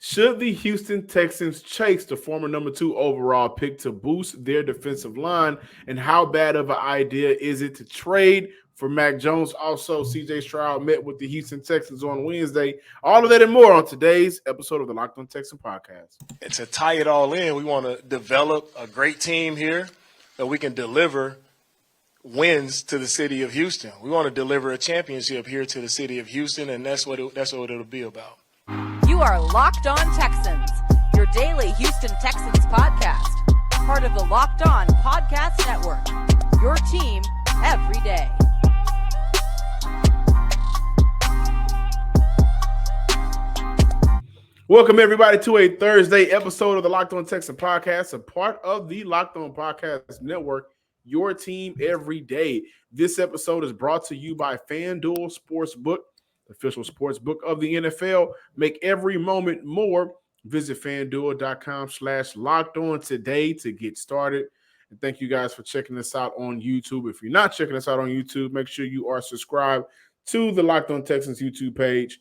Should the Houston Texans chase the former number 2 overall pick to boost their defensive line? And how bad of an idea is it to trade for Mac Jones? Also, CJ Stroud met with the Houston Texans on Wednesday. All of that and more on today's episode of the Locked On Texan podcast. And to tie it all in, we want to develop a great team here that we can deliver wins to the city of Houston. We want to deliver a championship here to the city of Houston, and that's what it'll be about. You are Locked On Texans, your daily Houston Texans podcast, part of the Locked On Podcast Network, your team every day. Welcome, everybody, to a Thursday episode of the Locked On Texan podcast, a part of the Locked On Podcast Network, your team every day. This episode is brought to you by FanDuel Sportsbook, official sports book of the NFL. Make every moment more. Visit fanduel.com/lockedon today to get started. And thank you guys for checking us out on YouTube. If you're not checking us out on YouTube, make sure you are subscribed to the Locked On Texans YouTube page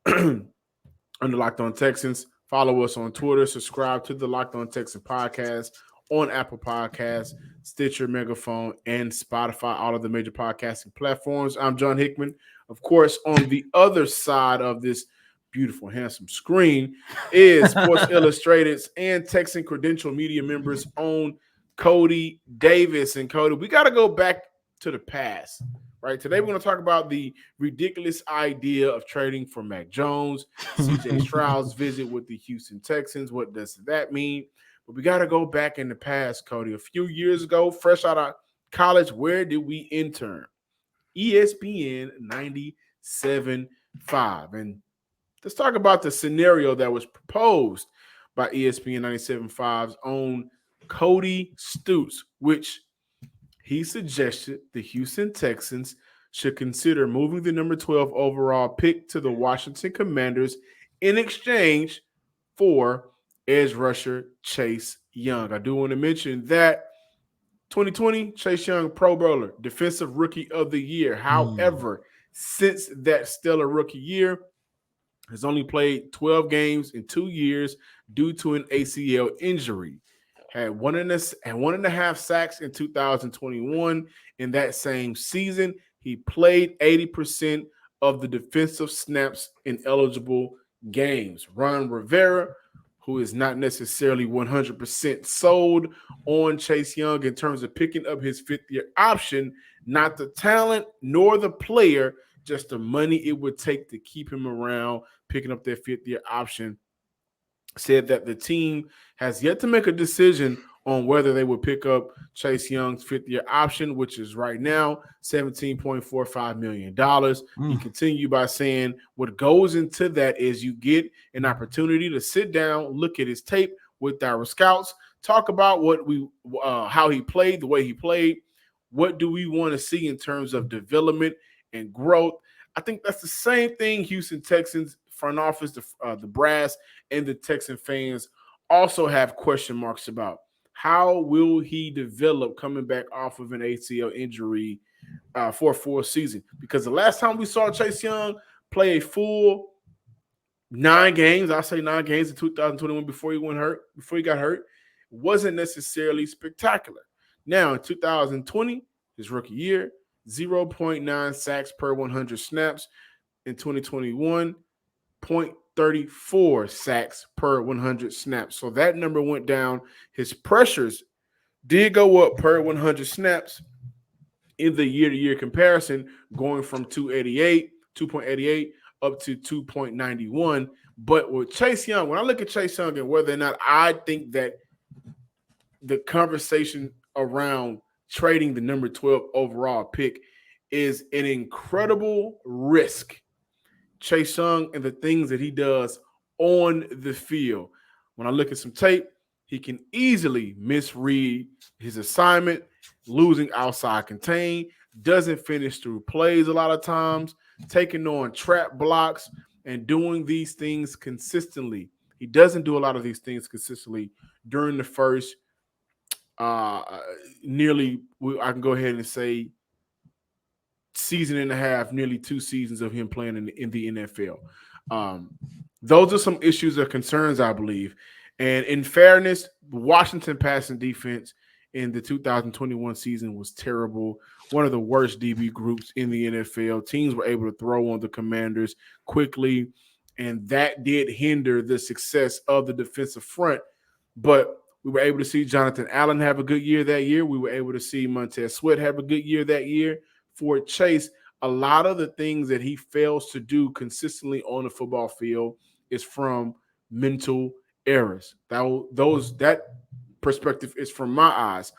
under Locked On Texans. Follow us on Twitter. Subscribe to the Locked On Texan podcast on Apple Podcasts, Stitcher, Megaphone, and Spotify, all of the major podcasting platforms. I'm John Hickman. Of course, on the other side of this beautiful, handsome screen is Sports Illustrated's and Texan Credential Media members own Cody Davis. And Cody, we got to go back to the past, right? Today we're going to talk about the ridiculous idea of trading for Mac Jones, CJ Stroud's visit with the Houston Texans. What does that mean? But we got to go back in the past, Cody. A few years ago, fresh out of college, where did we intern? ESPN 97.5. And let's talk about the scenario that was proposed by ESPN 97.5's own Cody Stutes, which he suggested the Houston Texans should consider moving the number 12 overall pick to the Washington Commanders in exchange for edge rusher Chase Young. I do want to mention that 2020, Chase Young, Pro Bowler, Defensive Rookie of the Year. However, since that stellar rookie year, has only played 12 games in 2 years due to an ACL injury. Had one and a half sacks in 2021. In that same season, he played 80% of the defensive snaps in eligible games. Ron Rivera, who is not necessarily 100% sold on Chase Young in terms of picking up his fifth-year option, not the talent nor the player, just the money it would take to keep him around, picking up their fifth-year option, said that the team has yet to make a decision on whether they would pick up Chase Young's fifth-year option, which is right now $17.45 million. He continued by saying what goes into that is you get an opportunity to sit down, look at his tape with our scouts, talk about how he played, the way he played, what do we want to see in terms of development and growth. I think that's the same thing Houston Texans front office, the brass, and the Texan fans also have question marks about. How will he develop coming back off of an ACL injury for a full season? Because the last time we saw Chase Young play a full 9 games, I'll say 9 games in 2021 before he got hurt, wasn't necessarily spectacular. Now in 2020, his rookie year, 0.9 sacks per 100 snaps. In 2021, 0.34 sacks per 100 snaps. So that number went down. His pressures did go up per 100 snaps in the year-to-year comparison, going from 2.88 up to 2.91. But with Chase Young, when I look at Chase Young and whether or not I think that the conversation around trading the number 12 overall pick is an incredible risk. Chase Young and the things that he does on the field. When I look at some tape, he can easily misread his assignment, losing outside contain, doesn't finish through plays a lot of times, taking on trap blocks, and doing these things consistently. He doesn't do a lot of these things consistently during the first I can go ahead and say season and a half, nearly 2 seasons of him playing in the NFL. Those are some issues or concerns, I believe. And in fairness, Washington passing defense in the 2021 season was terrible. One of the worst DB groups in the NFL. Teams were able to throw on the Commanders quickly, and that did hinder the success of the defensive front. But we were able to see Jonathan Allen have a good year that year. We were able to see Montez Sweat have a good year that year. For Chase, a lot of the things that he fails to do consistently on the football field is from mental errors. That perspective is from my eyes.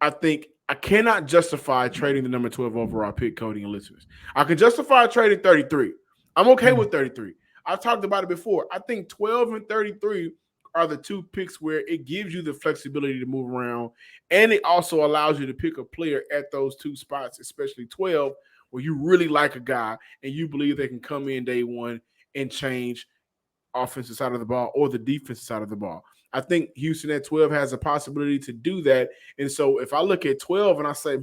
I think I cannot justify trading the number 12 overall pick, Cody and listeners. I can justify trading 33. I'm okay with 33. I've talked about it before. I think 12 and 33 are the two picks where it gives you the flexibility to move around, and it also allows you to pick a player at those two spots, especially 12, where you really like a guy and you believe they can come in day one and change offensive side of the ball or the defensive side of the ball. I think Houston at 12 has a possibility to do that. And so if I look at 12 and I say,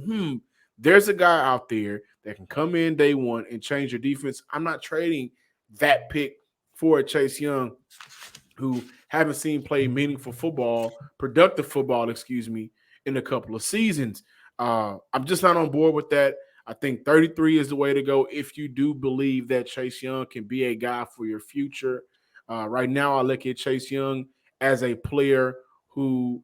there's a guy out there that can come in day one and change your defense, I'm not trading that pick for a Chase Young who haven't seen play meaningful football, productive football, in a couple of seasons. I'm just not on board with that. I think 33 is the way to go if you do believe that Chase Young can be a guy for your future. Right now, I look at Chase Young as a player who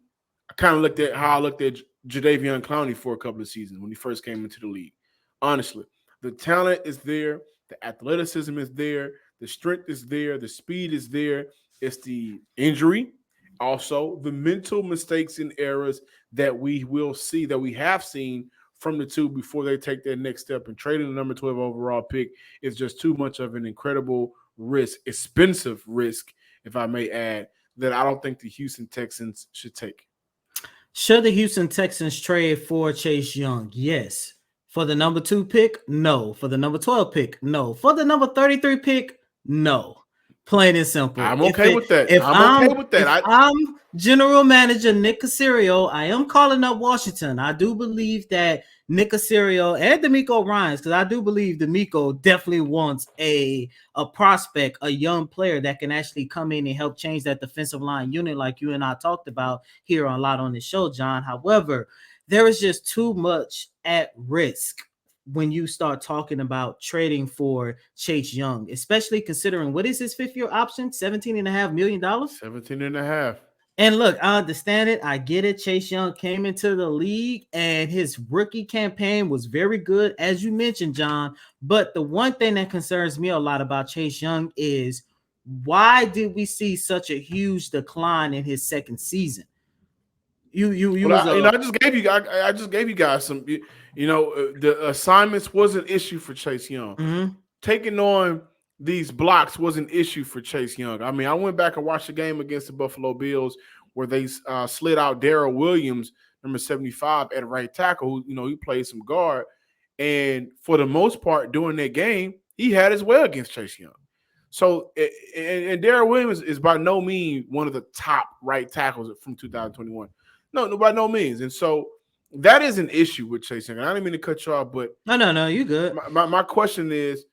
I kind of looked at how I looked at Jadeveon Clowney for a couple of seasons when he first came into the league. Honestly, the talent is there, the athleticism is there, the strength is there, the speed is there. It's the injury, also the mental mistakes and errors that we will see, that we have seen from the two before they take their next step. And trading the number 12 overall pick is just too much of an incredible risk, expensive risk, if I may add, that I don't think the Houston Texans should take. Should the Houston Texans trade for Chase Young? Yes. For the number 2 pick? No. For the number 12 pick? No. For the number 33 pick? No. Plain and simple. I'm okay with that. If I'm general manager Nick Caserio, I am calling up Washington. I do believe that Nick Caserio and D'Amico Ryans, because I do believe D'Amico definitely wants a prospect, a young player that can actually come in and help change that defensive line unit like you and I talked about here a lot on the show, John. However, there is just too much at risk when you start talking about trading for Chase Young, especially considering what is his 5th-year option? $17.5 million? 17.5. And look, I understand it. I get it. Chase Young came into the league and his rookie campaign was very good, as you mentioned, John. But the one thing that concerns me a lot about Chase Young is why did we see such a huge decline in his second season? I just gave you guys some. The assignments was an issue for Chase Young. Mm-hmm. Taking on these blocks was an issue for Chase Young. I mean, I went back and watched the game against the Buffalo Bills where they slid out Darrell Williams, number 75, at right tackle. Who he played some guard, and for the most part during that game, he had his way against Chase Young. So, and Darrell Williams is by no means one of the top right tackles from 2021. No, by no means. And so that is an issue with Chase Young. I didn't mean to cut you off, but no, you good. My question is,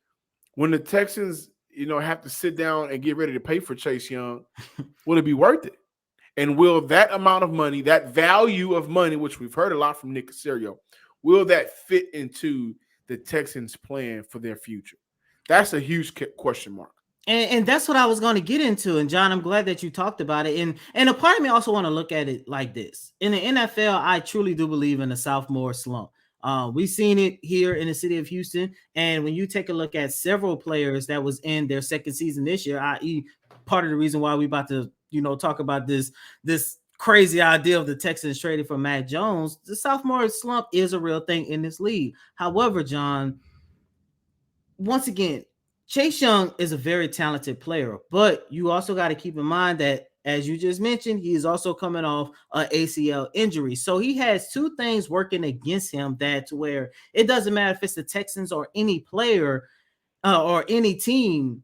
when the Texans, have to sit down and get ready to pay for Chase Young, will it be worth it? And will that amount of money, that value of money, which we've heard a lot from Nick Caserio, will that fit into the Texans' plan for their future? That's a huge question mark. And that's what I was going to get into. And John, I'm glad that you talked about it. And a part of me also want to look at it like this. In the NFL, I truly do believe in a sophomore slump. We've seen it here in the city of Houston. And when you take a look at several players that was in their second season this year, i.e. part of the reason why we about to, talk about this crazy idea of the Texans trading for Mac Jones, the sophomore slump is a real thing in this league. However, John, once again, Chase Young is a very talented player, but you also got to keep in mind that, as you just mentioned, he is also coming off an ACL injury. So he has two things working against him that's where it doesn't matter if it's the Texans or any player or any team,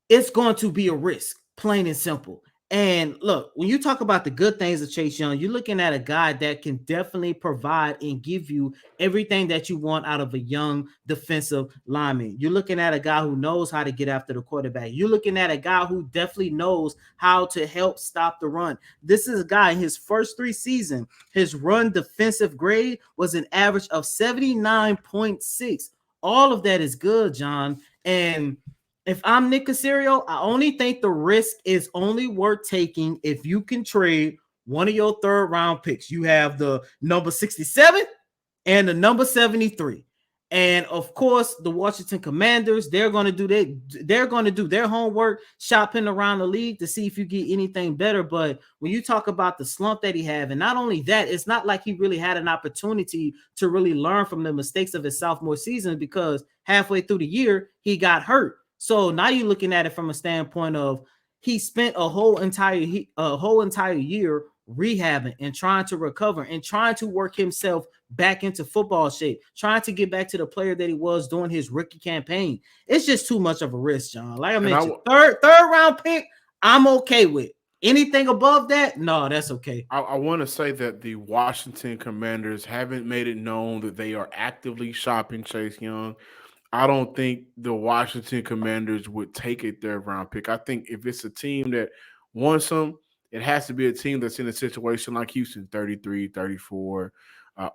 it's going to be a risk, plain and simple. And look, when you talk about the good things of Chase Young, you're looking at a guy that can definitely provide and give you everything that you want out of a young defensive lineman. You're looking at a guy who knows how to get after the quarterback. You're looking at a guy who definitely knows how to help stop the run. This is a guy in his first 3 seasons, his run defensive grade was an average of 79.6. All of that is good, John. And if I'm Nick Caserio, I only think the risk is only worth taking if you can trade one of your 3rd round picks. You have the number 67 and the number 73. And of course, the Washington Commanders, they're going to do their homework, shopping around the league to see if you get anything better. But when you talk about the slump that he had, and not only that, it's not like he really had an opportunity to really learn from the mistakes of his sophomore season, because halfway through the year, he got hurt. So now you're looking at it from a standpoint of he spent a whole entire year rehabbing and trying to recover and trying to work himself back into football shape, trying to get back to the player that he was during his rookie campaign. It's just too much of a risk, John. Like I mentioned, third round pick, I'm okay with. Anything above that, no, that's okay. I want to say that the Washington Commanders haven't made it known that they are actively shopping Chase Young. I don't think the Washington Commanders would take a 3rd round pick. I think if it's a team that wants him, it has to be a team that's in a situation like Houston, 33, 34.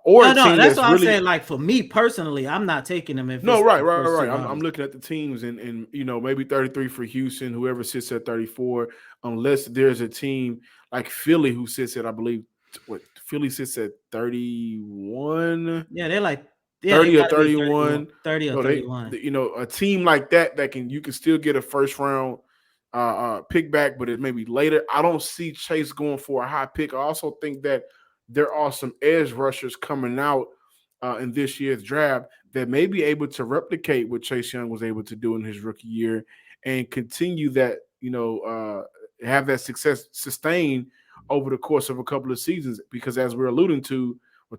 Or no, a team that's what really, I'm saying. Like for me personally, I'm not taking them. Right. I'm looking at the teams and maybe 33 for Houston, whoever sits at 34, unless there's a team like Philly who sits at, I believe, Philly sits at 31. Yeah, they're like 30 or 31. 30 or 31. A team like that you can still get a 1st round pick back, but it may be later. I don't see Chase going for a high pick. I also think that there are some edge rushers coming out in this year's draft that may be able to replicate what Chase Young was able to do in his rookie year and continue that, have that success sustained over the course of a couple of seasons. Because as we're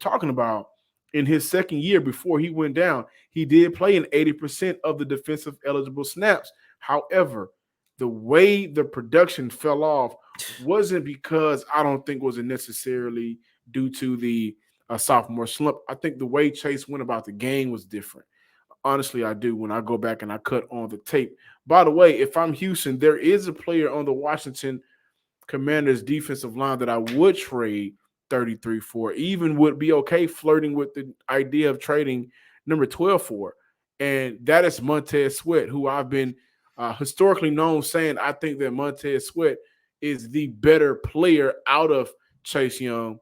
talking about, in his 2nd year before he went down, he did play in 80% of the defensive eligible snaps. However, the way the production fell off wasn't because I don't think was necessarily due to the sophomore slump. I think the way Chase went about the game was different. Honestly, I do when I go back and I cut on the tape. By the way, if I'm Houston, there is a player on the Washington Commanders defensive line that I would trade 33 for, even would be okay flirting with the idea of trading number 12 for. And that is Montez Sweat, who I've been historically known saying I think that Montez Sweat is the better player out of Chase Young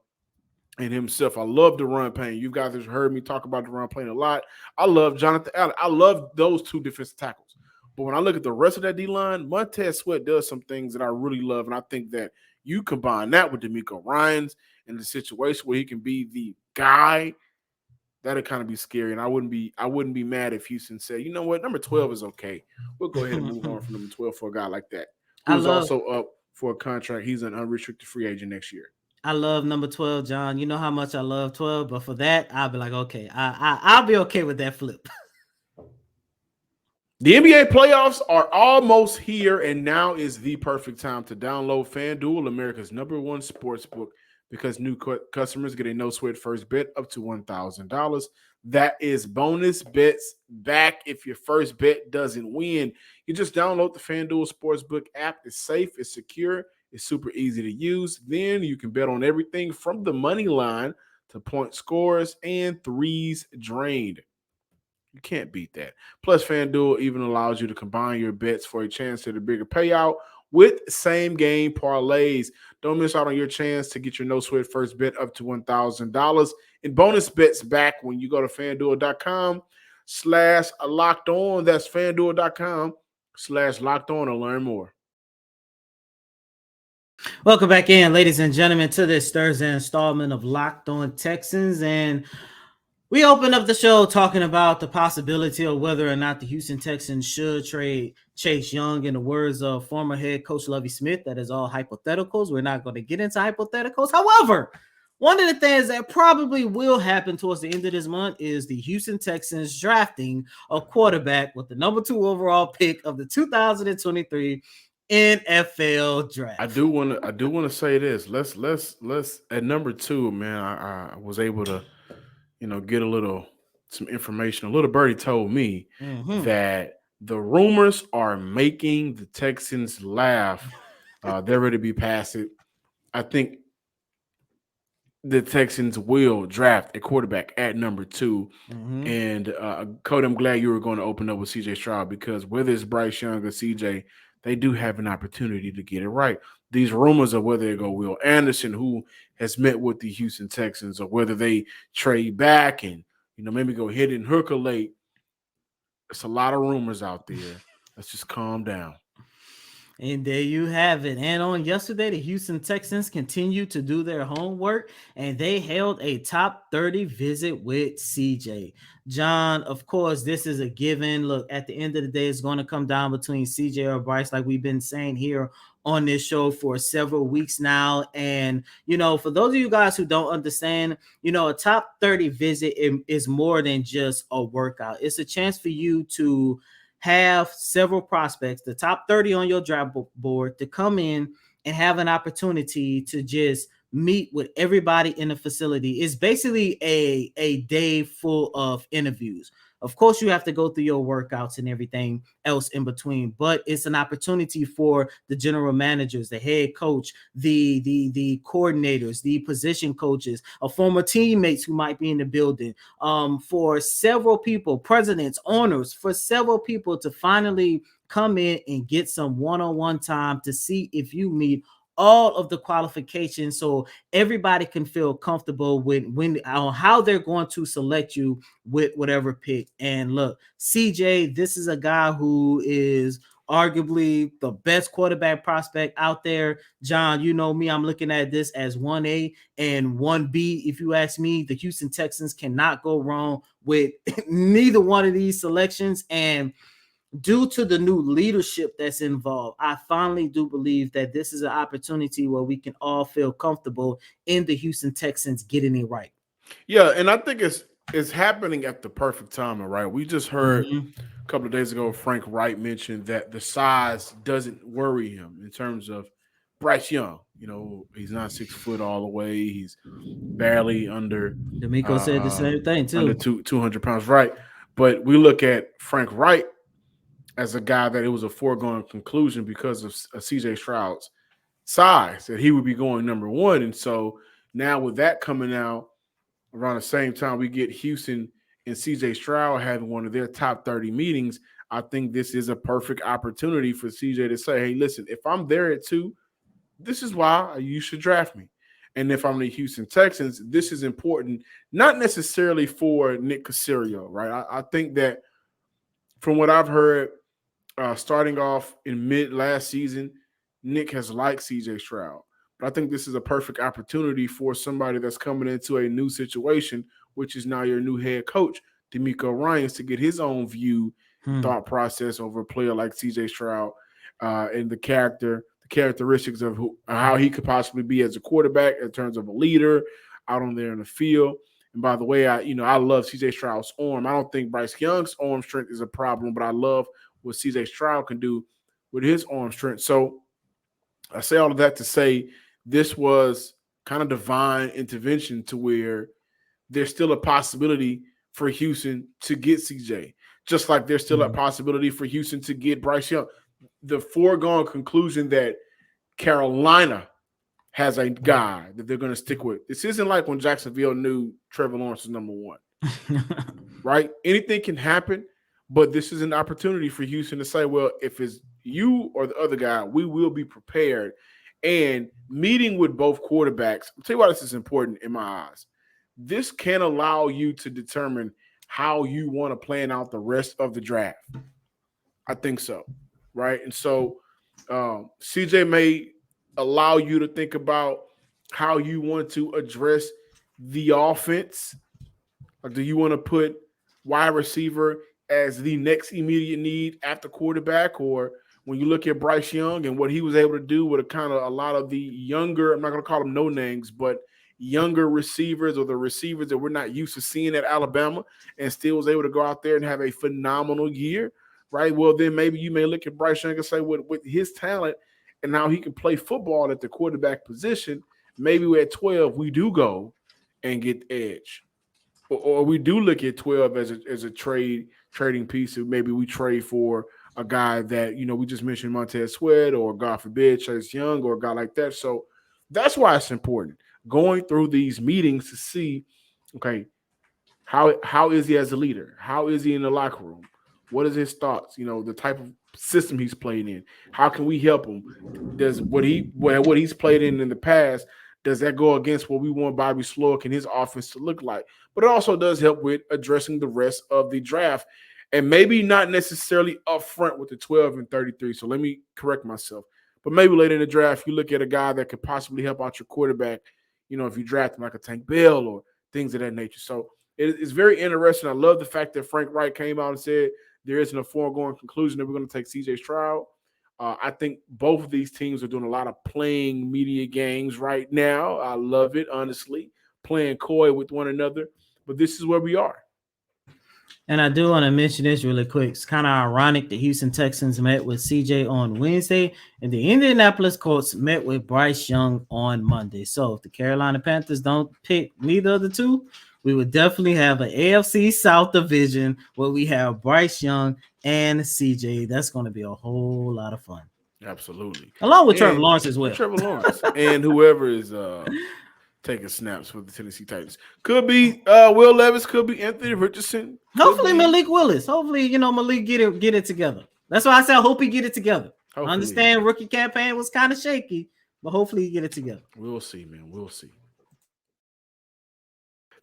and himself. I love the run pain. You guys have heard me talk about the run pain a lot. I love Jonathan Allen. I love those 2 defensive tackles. But when I look at the rest of that D-line, Montez Sweat does some things that I really love, and I think that you combine that with D'Amico Ryans in the situation where he can be the guy, that'd kind of be scary. And I wouldn't be mad if Houston said, you know what, number 12 is okay. We'll go ahead and move on from number 12 for a guy like that. Who's also up for a contract. He's an unrestricted free agent next year. I love number 12, John. You know how much I love 12, but for that, I'll be like, okay, I'll be okay with that flip. The NBA playoffs are almost here, and now is the perfect time to download FanDuel, America's #1 sportsbook, because new customers get a no-sweat first bet up to $1,000. That is bonus bets back if your first bet doesn't win. You just download the FanDuel Sportsbook app. It's safe, it's secure, it's super easy to use. Then you can bet on everything from the money line to point scores and threes drained. You can't beat that. Plus, FanDuel even allows you to combine your bets for a chance at a bigger payout with same-game parlays. Don't miss out on your chance to get your no-sweat first bet up to $1,000 in bonus bets back when you go to FanDuel.com/LockedOn. That's FanDuel.com/LockedOn to learn more. Welcome back in, ladies and gentlemen, to this Thursday installment of Locked On Texans. And we opened up the show talking about the possibility of whether or not the Houston Texans should trade Chase Young. In the words of former head coach Lovie Smith, that is all hypotheticals. We're not going to get into hypotheticals. However, one of the things that probably will happen towards the end of this month is the Houston Texans drafting a quarterback with the #2 overall pick of the 2023 NFL draft. I do want to say this. Let's at number 2, man. I was able to, get some information. A little birdie told me that the rumors are making the Texans laugh. They're ready to be past it. I think the Texans will draft a quarterback at number 2. And Cody, I'm glad you were going to open up with CJ Stroud, because whether it's Bryce Young or CJ, they do have an opportunity to get it right. These rumors of whether they go Will Anderson, who has met with the Houston Texans, or whether they trade back and maybe go hit and hooker late. It's a lot of rumors out there. Let's just calm down. And there you have it. And on yesterday, the Houston Texans continued to do their homework, and they held a top 30 visit with CJ. John, of course, this is a given. Look, at the end of the day, it's going to come down between CJ or Bryce, like we've been saying here on this show for several weeks now. And, for those of you guys who don't understand, a top 30 visit is more than just a workout. It's a chance for you to have several prospects, the top 30 on your draft board, to come in and have an opportunity to just meet with everybody in the facility. It's basically a day full of interviews. Of course, you have to go through your workouts and everything else in between, but it's an opportunity for the general managers, the head coach, the coordinators, the position coaches, former teammates who might be in the building, for several people, presidents, owners, for several people to finally come in and get some one-on-one time to see if you meet all of the qualifications, so everybody can feel comfortable when on how they're going to select you with whatever pick. And look, CJ, this is a guy who is arguably the best quarterback prospect out there. John, you know me, I'm looking at this as 1A and 1B. If you ask me, the Houston Texans cannot go wrong with neither one of these selections. And due to the new leadership that's involved, I finally do believe that this is an opportunity where we can all feel comfortable in the Houston Texans getting it right. Yeah, and I think it's happening at the perfect time, right? We just heard a couple of days ago Frank Wright mentioned that the size doesn't worry him in terms of Bryce Young. He's not 6 foot all the way. He's barely under. D'Amico said the same thing too. Under 200 pounds, right? But we look at Frank Wright as a guy that it was a foregone conclusion because of CJ Stroud's size that he would be going number 1. And so now with that coming out around the same time, we get Houston and CJ Stroud having one of their top 30 meetings. I think this is a perfect opportunity for CJ to say, hey, listen, if I'm there at 2, this is why you should draft me. And if I'm the Houston Texans, this is important, not necessarily for Nick Caserio, right? I think that from what I've heard, starting off in mid last season, Nick has liked CJ Stroud. But I think this is a perfect opportunity for somebody that's coming into a new situation, which is now your new head coach, D'Amico Ryans, to get his own view, thought process over a player like CJ Stroud, and the characteristics of how he could possibly be as a quarterback in terms of a leader out on there in the field. And by the way, I love CJ Stroud's arm. I don't think Bryce Young's arm strength is a problem, but I love what CJ Stroud can do with his arm strength. So I say all of that to say this was kind of divine intervention to where there's still a possibility for Houston to get CJ, just like there's still a possibility for Houston to get Bryce Young. The foregone conclusion that Carolina has a guy that they're going to stick with. This isn't like when Jacksonville knew Trevor Lawrence was number 1, right? Anything can happen. But this is an opportunity for Houston to say, well, if it's you or the other guy, we will be prepared. And meeting with both quarterbacks, I'll tell you why this is important in my eyes. This can allow you to determine how you want to plan out the rest of the draft. I think so, right? And so CJ may allow you to think about how you want to address the offense. Or do you want to put wide receiver as the next immediate need after quarterback? Or when you look at Bryce Young and what he was able to do with a lot of the younger, I'm not going to call them no names, but younger receivers, or the receivers that we're not used to seeing at Alabama, and still was able to go out there and have a phenomenal year. right? Well, then maybe you may look at Bryce Young and say, with his talent and now he can play football at the quarterback position, maybe at 12 we do go and get edge. Or we do look at 12 as a trading piece. Of maybe we trade for a guy that, we just mentioned Montez Sweat, or God forbid Chase Young, or a guy like that. So that's why it's important going through these meetings to see, okay, how is he as a leader? How is he in the locker room? What is his thoughts? The type of system he's playing in. How can we help him? Does what he's played in the past, does that go against what we want Bobby Slowick and his offense to look like? But it also does help with addressing the rest of the draft, and maybe not necessarily up front with the 12 and 33. So let me correct myself. But maybe later in the draft, you look at a guy that could possibly help out your quarterback, if you draft him, like a Tank Bell or things of that nature. So it's very interesting. I love the fact that Frank Wright came out and said there isn't a foregone conclusion that we're going to take CJ Stroud. I think both of these teams are doing a lot of playing media games right now. I love it, honestly, playing coy with one another. But this is where we are. And I do want to mention this really quick. It's kind of ironic the Houston Texans met with CJ on Wednesday, and the Indianapolis Colts met with Bryce Young on Monday. So if the Carolina Panthers don't pick neither of the two, we would definitely have an AFC South division where we have Bryce Young and CJ. That's going to be a whole lot of fun. Absolutely. Along with Trevor Lawrence as well. Trevor Lawrence and whoever is taking snaps for the Tennessee Titans. Could be Will Levis, could be Anthony Richardson. Hopefully Malik Willis. Hopefully, Malik get it together. That's why I said I hope he get it together. Hopefully. I understand rookie campaign was kind of shaky, but hopefully he get it together. We'll see, man. We'll see.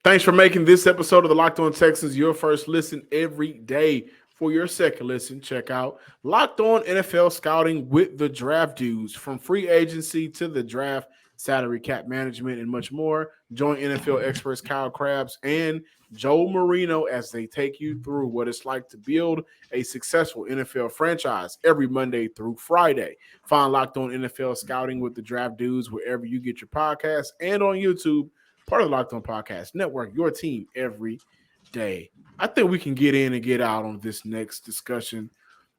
Thanks for making this episode of the Locked On Texans your first listen every day. For your second listen, check out Locked On NFL Scouting with the Draft Dudes. From free agency to the draft, salary cap management, and much more. Join NFL experts Kyle Krabs and Joe Marino as they take you through what it's like to build a successful NFL franchise every Monday through Friday. Find Locked On NFL Scouting with the Draft Dudes wherever you get your podcasts and on YouTube, part of the Locked On Podcast Network, your team every day. I think we can get in and get out on this next discussion.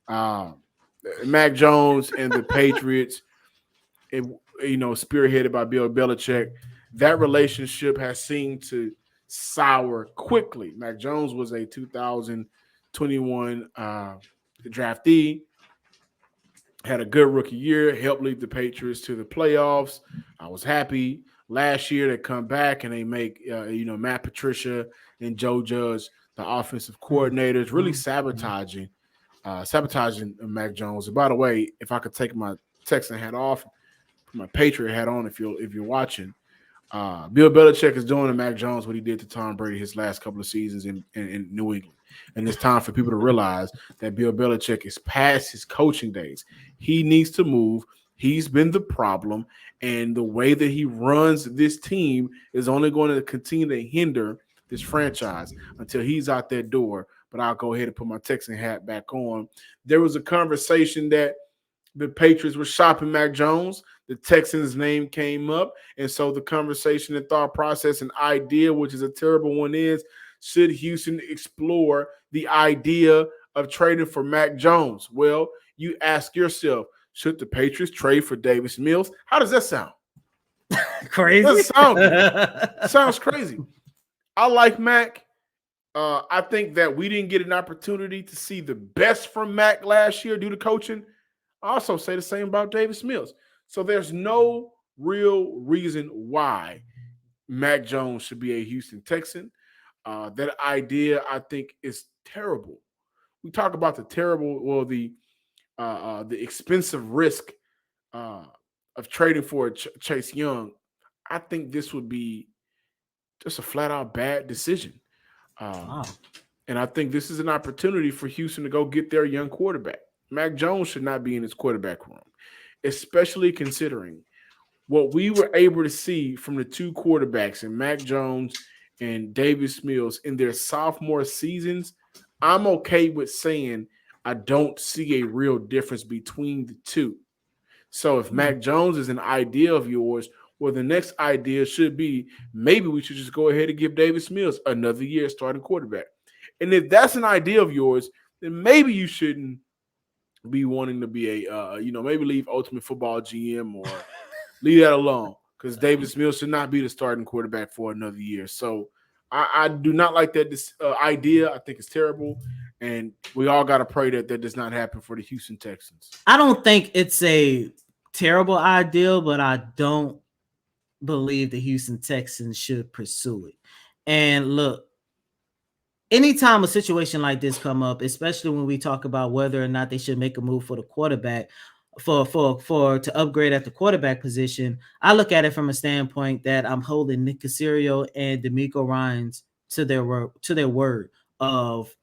Mac Jones and the Patriots, spearheaded by Bill Belichick, that relationship has seemed to sour quickly. Mac Jones was a 2021 draftee, had a good rookie year, helped lead the Patriots to the playoffs. I was happy. Last year they come back and they make Matt Patricia and Joe Judge the offensive coordinators, really sabotaging Mac Jones. And by the way, if I could take my Texan hat off, put my Patriot hat on, if you're watching, Bill Belichick is doing to Mac Jones what he did to Tom Brady his last couple of seasons in New England. And it's time for people to realize that Bill Belichick is past his coaching days. He needs to move. He's been the problem, and the way that he runs this team is only going to continue to hinder this franchise until he's out that door. But I'll go ahead and put my Texan hat back on. There was a conversation that the Patriots were shopping Mac Jones. The Texans' name came up, and so the conversation and thought process and idea, which is a terrible one, is should Houston explore the idea of trading for Mac Jones? Well, you ask yourself, should the Patriots trade for Davis Mills? How does that sound? Crazy. Sounds crazy. I like Mac. I think that we didn't get an opportunity to see the best from Mac last year due to coaching. I also say the same about Davis Mills. So there's no real reason why Mac Jones should be a Houston Texan. That idea, I think, is terrible. We talk about the expensive risk of trading for Chase Young. I think this would be just a flat-out bad decision. And I think this is an opportunity for Houston to go get their young quarterback. Mac Jones should not be in his quarterback room, especially considering what we were able to see from the two quarterbacks in Mac Jones and Davis Mills in their sophomore seasons. I'm okay with saying I don't see a real difference between the two. So if Mac Jones is an idea of yours, well, the next idea should be maybe we should just go ahead and give Davis Mills another year starting quarterback. And if that's an idea of yours, then maybe you shouldn't be wanting to be a maybe leave Ultimate Football GM or leave that alone, because Davis Mills should not be the starting quarterback for another year. So I do not like that idea. I think it's terrible, and we all got to pray that does not happen for the Houston Texans. I don't think it's a terrible idea, but I don't believe the Houston Texans should pursue it. And look, anytime a situation like this come up, especially when we talk about whether or not they should make a move for the quarterback, for to upgrade at the quarterback position, I look at it from a standpoint that I'm holding Nick Caserio and D'Amico Ryans to their word of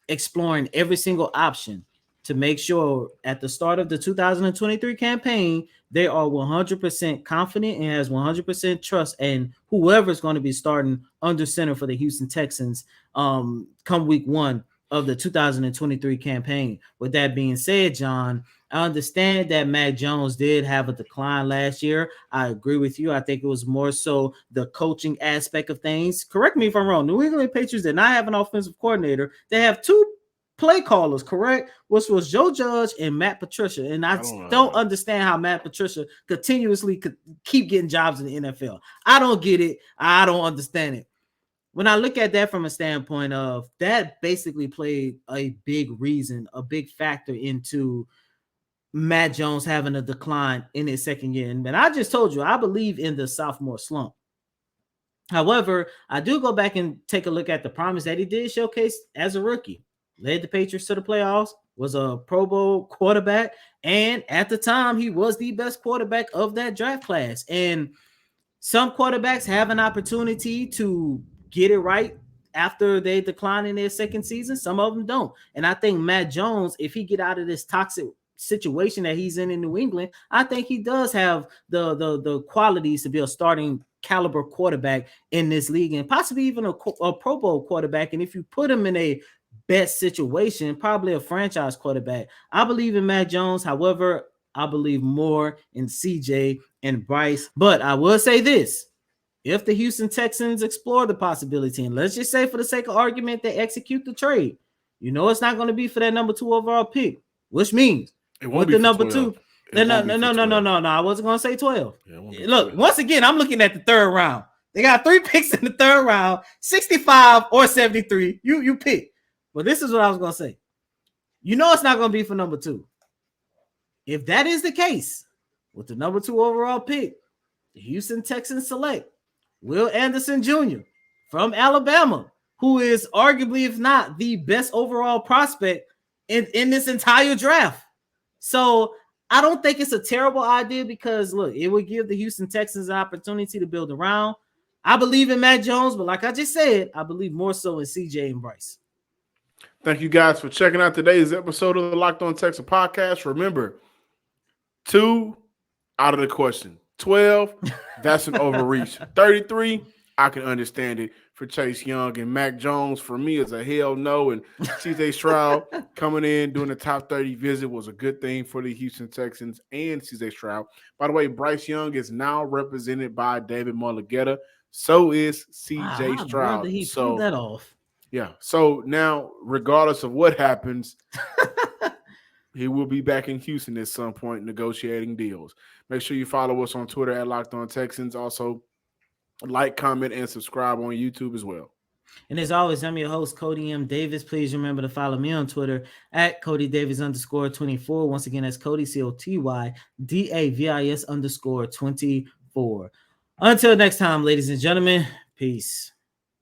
exploring every single option to make sure at the start of the 2023 campaign they are 100% confident and has 100% trust in whoever's going to be starting under center for the Houston Texans come week 1 of the 2023 campaign. With that being said, John, I understand that Mac Jones did have a decline last year. I agree with you. I think it was more so the coaching aspect of things. Correct me if I'm wrong. New England Patriots did not have an offensive coordinator. They have 2 play callers, correct? Which was Joe Judge and Matt Patricia. And I don't understand how Matt Patricia continuously could keep getting jobs in the NFL. I don't get it. I don't understand it. When I look at that from a standpoint of that basically played a big factor into Matt Jones having a decline in his second year. And I just told you, I believe in the sophomore slump. However, I do go back and take a look at the promise that he did showcase as a rookie. Led the Patriots to the playoffs, was a Pro Bowl quarterback, and at the time, he was the best quarterback of that draft class. And some quarterbacks have an opportunity to get it right after they decline in their second season. Some of them don't. And I think Matt Jones, if he get out of this toxic situation that he's in New England, I think he does have the qualities to be a starting caliber quarterback in this league, and possibly even a Pro Bowl quarterback. And if you put him in a best situation, probably a franchise quarterback. I believe in Matt Jones. However, I believe more in CJ and Bryce. But I will say this: if the Houston Texans explore the possibility, and let's just say for the sake of argument, they execute the trade, it's not going to be for that number 2 overall pick, which means it won't be the number 2. No. I wasn't going to say 12. Look, 12. Once again, I'm looking at the 3rd round. They got 3 picks in the 3rd round, 65 or 73. You pick. But this is what I was going to say. It's not going to be for number 2. If that is the case, with the number 2 overall pick, the Houston Texans select Will Anderson Jr. from Alabama, who is arguably, if not the best overall prospect in this entire draft. So I don't think it's a terrible idea because, look, it would give the Houston Texans an opportunity to build around. I believe in Matt Jones, but like I just said, I believe more so in CJ and Bryce. Thank you guys for checking out today's episode of the Locked On Texans podcast. Remember, 2 out of the question. 12, that's an overreach. 33, I can understand it for Chase Young. And Mac Jones, for me, is a hell no. And CJ Stroud coming in, doing the top 30 visit was a good thing for the Houston Texans and CJ Stroud. By the way, Bryce Young is now represented by David Mulligetta. So is CJ Stroud. Did he pull that off? Yeah. So now, regardless of what happens, he will be back in Houston at some point negotiating deals. Make sure you follow us on Twitter at Locked On Texans. Also, like, comment, and subscribe on YouTube as well. And as always, I'm your host, Cody M. Davis. Please remember to follow me on Twitter at CodyDavis_24. Once again, that's Cody, COTYDAVIS_24. Until next time, ladies and gentlemen, peace.